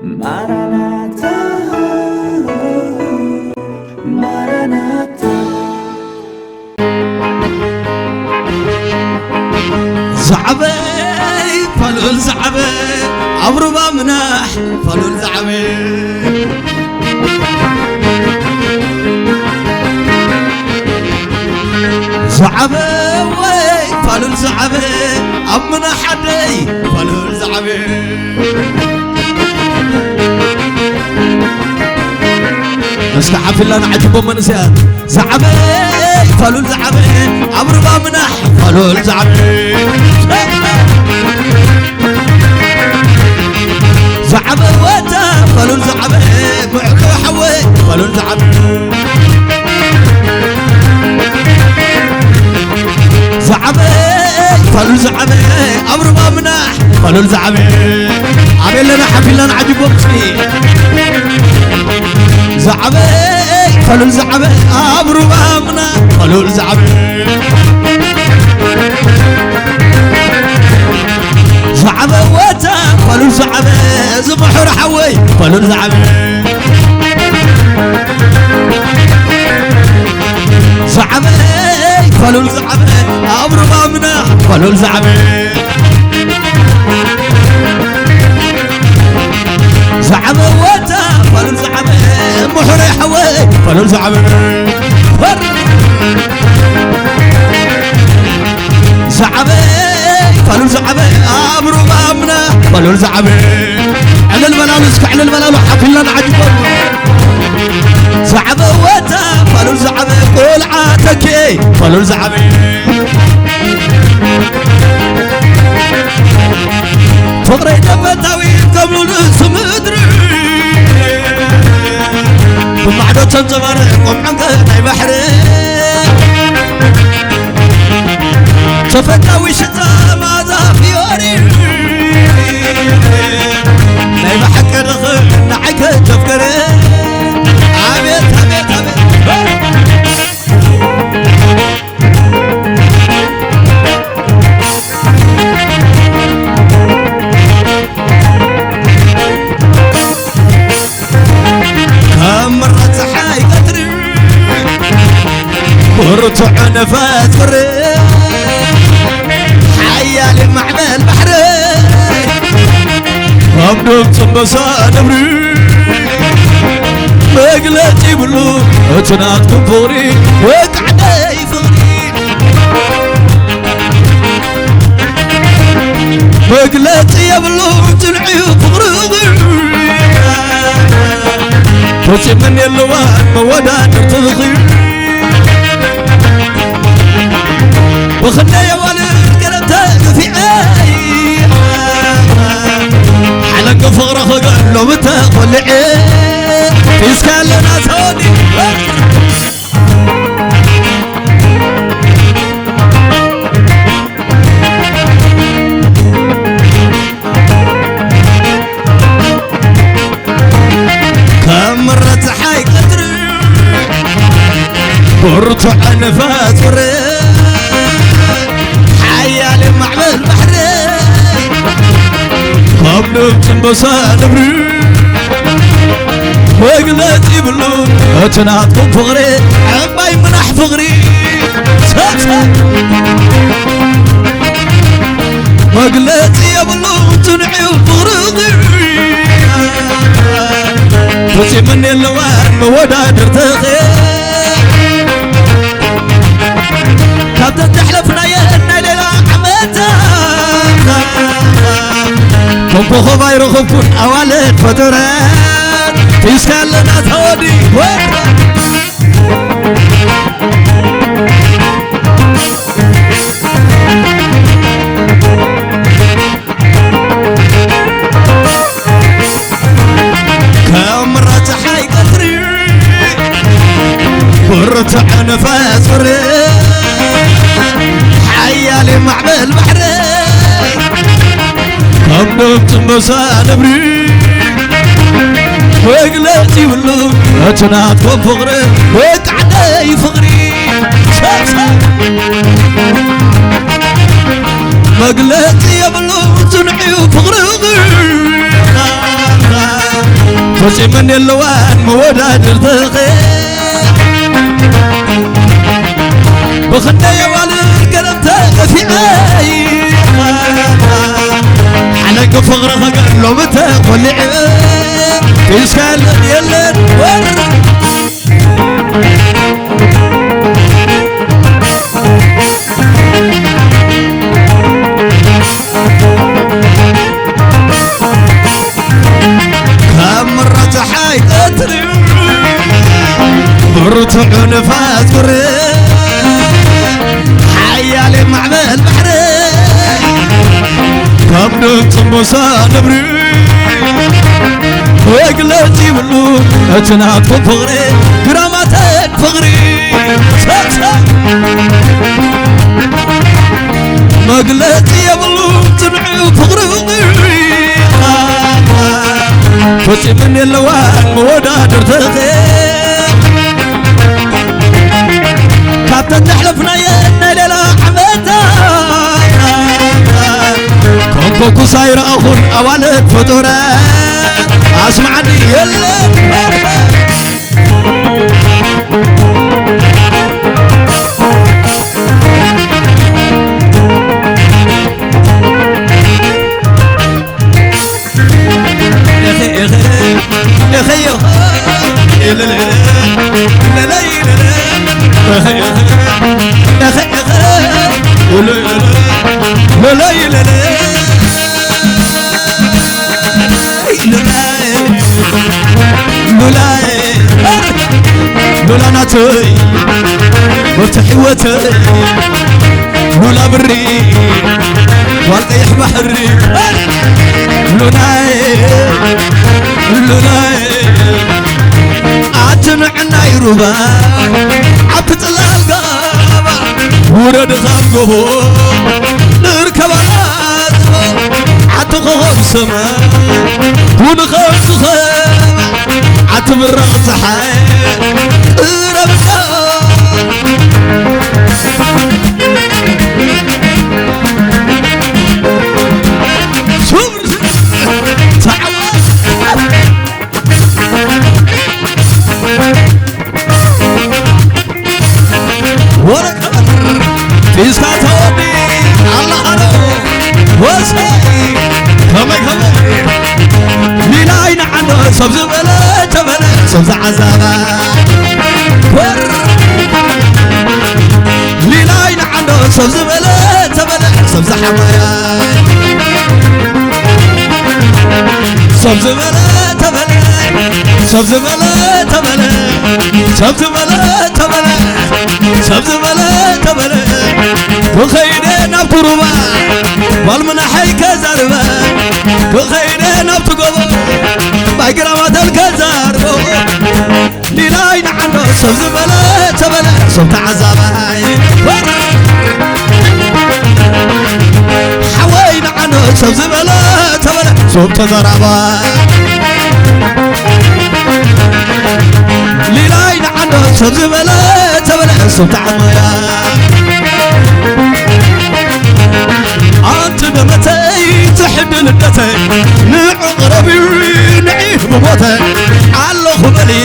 Maranatha, Maranatha. زعبي فلول زعبي عبربا مناح فلول زعبي زعبي وي فلول زعبي أمنا حدي فلول زعبي مسك حفلة نعجبه من زياد زعبي فلول زعبي عبربا مناح فلول زعبي زعبي وتا فلول زعبي معكو حوي فلول زعبي زعبي فلول زعبي عبربا مناح فلول زعبي عبيل لنا حفلة نعجبه مسكين زعبي فلول زعبي عبربا مناح فلول زعبي زعبي وتا فلول زعبي زبحر حوي فلول زعبي زعبي فلول زعبي عبربا مناح فلول زعبي زعبي وتا فلول زعبي محر حوي فلول زعبي زعبي فلول زعبي عبربا مناح فلول زعبي على البلال اسكع على البلال حفلنا نعجبه زعبي وتا فلول زعبي قول عاتكي فلول زعبي فقري دبتاوي قبل نسم ادري بمعدو تنزمر قم عنك ناي بحري شفتاوي شتا ماذا فيوري ناي بحك نخل نعيك تفكري عبيت عبيت عبيت كم مرة تحاي قدري ورتع نفات فري حيالي معمل بحري ربنا تنبسا نمري مقلتي بلو اتناك فوري وقعدي فوري مقلتي يا بلو تنعي فوري توسي من اللوان مودا ترتضخي وخلنا يا والد قلبتك في عاي حلق فغرة قال له متى خلعي في سكال لنا سودي كم مرة حي قدري ورتع نفات فري حيالي معمل بحري قبل تنبسا نبري وقلتي بلو اتناطكم فغري عباي منح فغري وقلتي يا بلو تنعي فغري توسي مني اللوان مودا ترتخي كابتن تحلفنا يا إنا ليلة عمتا كنكو خبا يرخبكن أوالد فترات تيسكال لنا ثودي كم مرة حي قدري ورتع نفاس فري حيالي معمل بحري كم نمت مسا نبري وقلتي بلو اتناطكم فغري وقعدي فغري مقلتي يا بلو تنعي وفغري وشي من اللوان مودادر تخي بخنا يا والد قلب تغفي حلق فغرة قلو بتقولي تسكال يلن ورد كمرة حي تتري برتع نفاس قري حيالي معمل بحري كم نتصمصا نبري وقلتي بلو اتناط فغري قراماتك فغري مقلتي يا بلو تنعي فغري وشي من اللوان مودادر تخي كابتن تحلفنا يا ليلة حميتا كوكو ساير أخون أوالد فطورة أسمعني يلا لولا ناتي وفتحي وتي لولا بري والقيح بحري لولاي عتنعنا يروبا عتطلع القابا ورد خامقه نركب عتقهم سما ونخاف خام عتمرق صحي ربنا تسكاتوني الله ألو وسعي كمي ليلاين عنه سبز بلا تبلا سبز عزابا ليلاين عنه سبز بلا تبلا سبز حمايا سبز بلا تبلا سبز بلا تبلا سبز بلا تبلا سبز بلا تبلا بخيرين أبتربا والمنحي كزربا بخيرين أبتقبا باقرامات الكزربا ليلاين عنه سبز بلا تبلا سبت عزابا حوين عنه سبز بلا تبلا سبت ضربا ليلاين عنه سبز بلا تبلا سبت عمايا أنت دمتي تحب لدتي نعقربي نعيه بموتي على خبلي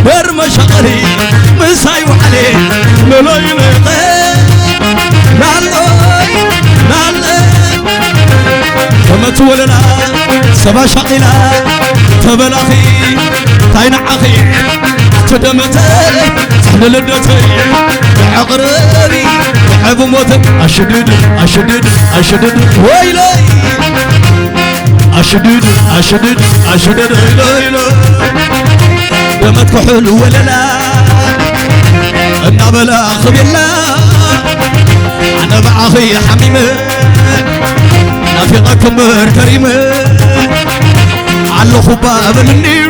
برمى شغلي مساي وعلي للاي لالاي كما تولنا سبا شقنا تبلاخي تاين عخي تدمتي تحب لدتي عقربي عب موتك أشدد ويلي أشدد ويلي دمت كحول ولا لا النبل أخبي الله أنا بعخي حميمة نافقة كمر كريمة على خباب مني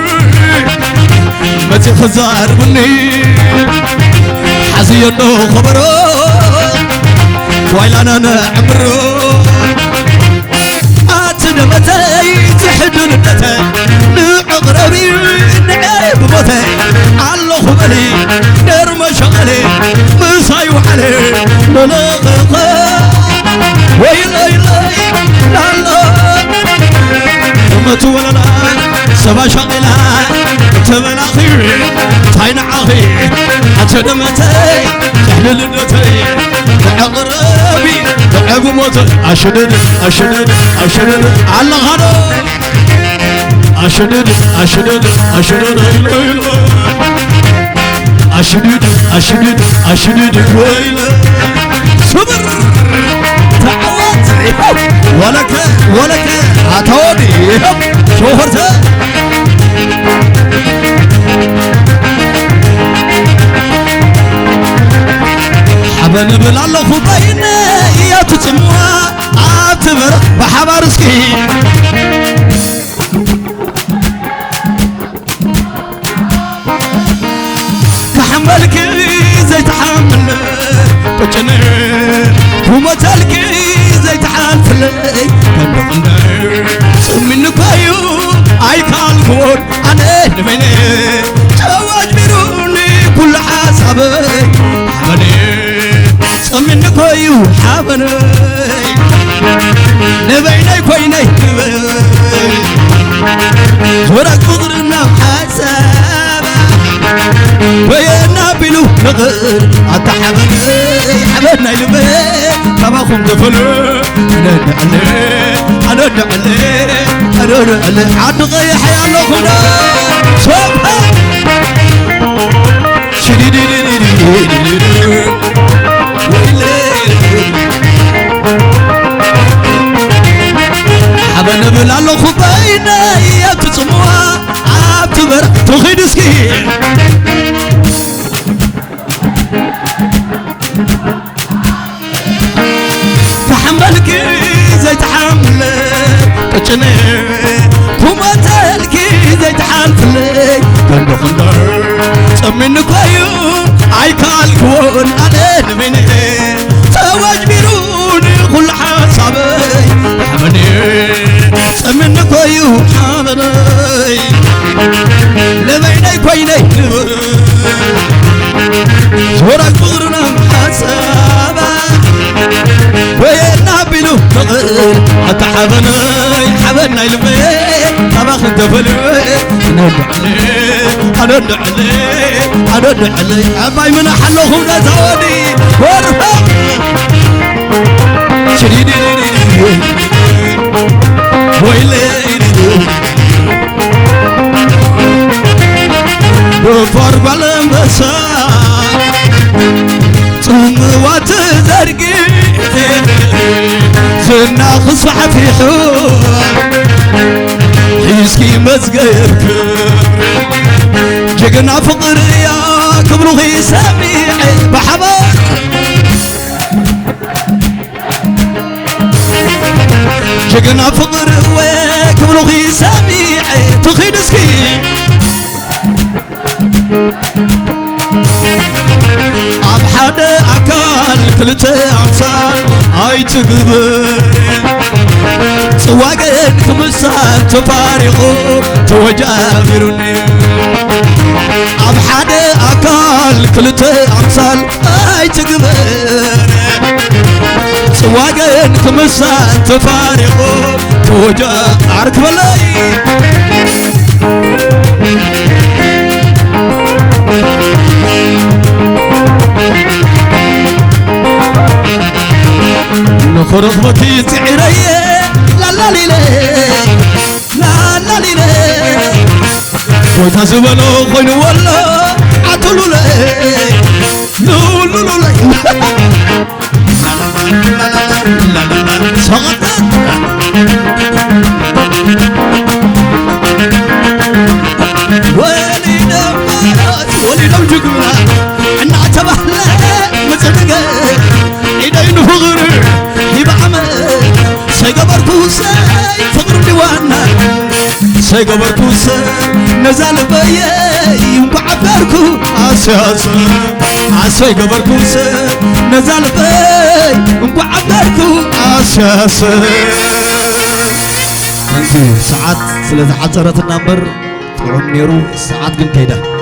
متي خزار مني حزي انه خبره ويلانا نعمره اتنمتي تحدن النتي نعقربي نعيب موتي على خبلي نرم شغلي مساي وحلي ملغقه ويلي لا لا مت ولا لا سبا شغلا تبلاخي تاين عاخي اتدمتي تحلل النتي عقربي عقمت اشدد اشدد اشدد على غرو اشدد اشدد اشدد اشدد اشدد اشدد صبر تعوت ولك عتودي شوفرته حبن بلالو خبينا يا تسموا عتبر بحبارسكي تحملك زي تحمل تجني ومتلك زي تحمل من كايو اي كان كون انا مني جواج بيروني كل حسابي حبني من كايو حبني نبيني كويني ورق قدرنا حسابه وينا بلو نغير عطا حبنا البيت تباخم تفلو أنا عاد غيح يا لخنا صبها شديد حبنا بلا لخبينا يا تسموها عبتبر تخيد سكين تحملك زي تحمل تجني ومتلك زي تحمل كندو خندر سمنك عيون عيكال كون انا مني زواج بيروني كل حسابي حمني سمنك عيون حمني لبيني كويني زورك بغرنا حسابه وينا بلو نغير حتى حبنا البيت طبخ الدفل أرد عليه أباي من حلوهم لا زودي ورفق شديد ويلي بفر بالمسار صموات زرقي زنا خصح في حور حيسكي مزقير جقنا فقر يا كبرو غي سميعي بحبار جقنا فقر وكبرو غي سميعي تخيد سكين أبحد أكال كلته أمثال هاي تقبر سواقين كمسان تفارقو توجابرني أبحد أكال كلته أمثال هاي تقبر سواقين كمسان تفارقو توجاب عرك بلاي نخرج بكي تعيري لا لا ليلي وتزبلو خين ولا عطلو لي لولو لي سقطت ولي دم جقلا عنا عتبه مصدقه إيدين فقر يبعمل سيقبركو سي فقر ديوانا سيقبركو سي نزال بيي ينبعبركو عساسا سيقبركو سي نزال بيي ينبعبركو عساسا ساعات سلازة حجرة النمبر طعم نيرو ساعات قم كيدا